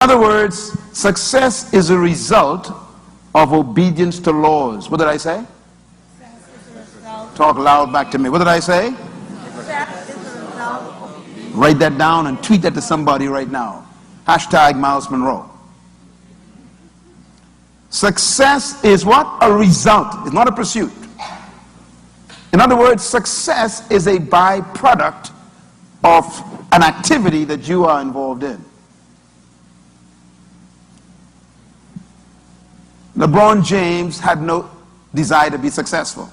In other words, success is a result of obedience to laws. What did I say? Talk loud back to me. What did I say? Write that down and tweet that to somebody right now. Hashtag Myles Munroe. Success is what? A result. It's not a pursuit. In other words, success is a byproduct of an activity that you are involved in. LeBron James had no desire to be successful.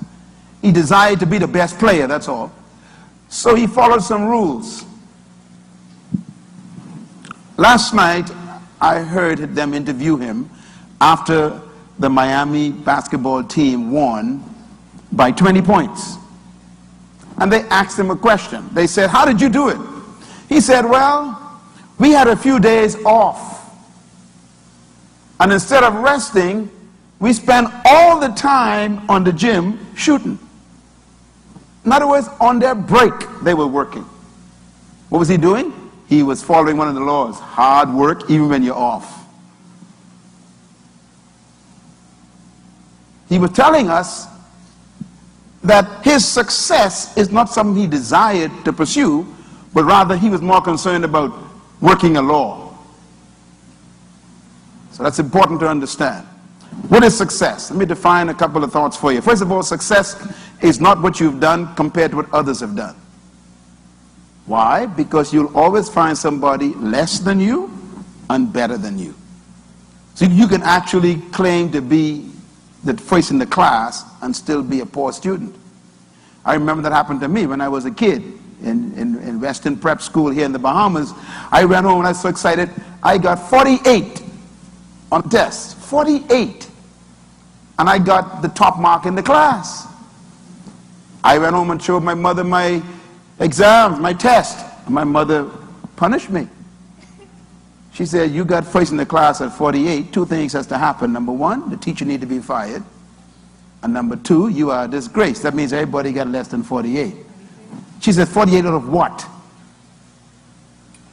He desired to be the best player, that's all. So he followed some rules. Last night, I heard them interview him after the Miami basketball team won by 20 points. And they asked him a question. They said, "How did you do it?" He said, "Well, we had a few days off. And instead of resting, we spent all the time on the gym shooting." In other words, on their break, they were working. What was he doing? He was following one of the laws. Hard work, even when you're off. He was telling us that his success is not something he desired to pursue, but rather he was more concerned about working a law. So that's important to understand. What is success? Let me define a couple of thoughts for you. First of all, success is not what you've done compared to what others have done. Why? Because you'll always find somebody less than you and better than you. So you can actually claim to be the first in the class and still be a poor student. I remember that happened to me when I was a kid in Western Prep School here in the Bahamas. I ran home and I was so excited. I got 48 on the test. 48. And I got the top mark in the class. I went home and showed my mother my exams, my test. And my mother punished me. She said, "You got first in the class at 48. Two things has to happen. Number one, the teacher need to be fired. And number two, you are a disgrace. That means everybody got less than 48. She said, 48 out of what?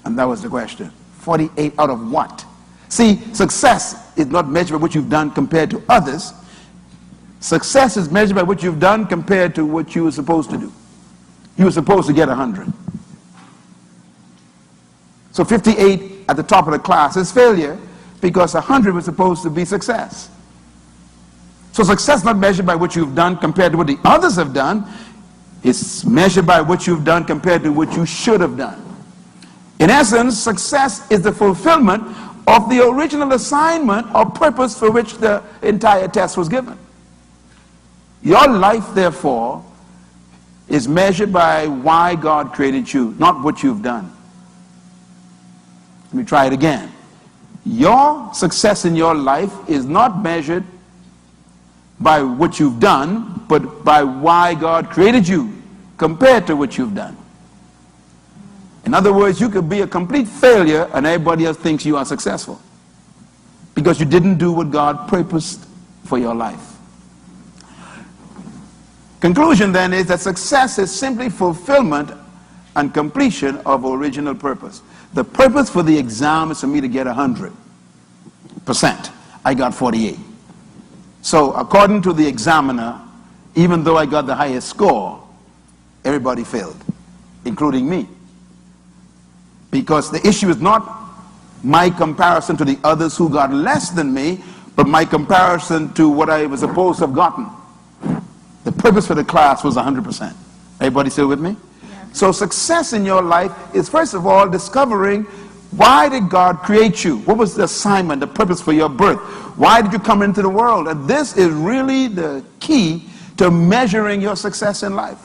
And that was the question. 48 out of what? See, success is not measured by what you've done compared to others. Success is measured by what you've done compared to what you were supposed to do. You were supposed to get 100. So 58 at the top of the class is failure because 100 was supposed to be success. So success is not measured by what you've done compared to what the others have done. It's measured by what you've done compared to what you should have done. In essence, success is the fulfillment of the original assignment or purpose for which the entire test was given. Your life, therefore, is measured by why God created you, not what you've done. Let me try it again. Your success in your life is not measured by what you've done, but by why God created you compared to what you've done. In other words, you could be a complete failure and everybody else thinks you are successful because you didn't do what God purposed for your life. Conclusion then is that success is simply fulfillment and completion of original purpose. The purpose for the exam is for me to get 100%. I got 48. So according to the examiner, even though I got the highest score, everybody failed, including me. Because the issue is not my comparison to the others who got less than me, but my comparison to what I was supposed to have gotten. The purpose for the class was 100%. Everybody still with me? Yeah. So success in your life is, first of all, discovering why did God create you? What was the assignment, the purpose for your birth? Why did you come into the world? And this is really the key to measuring your success in life.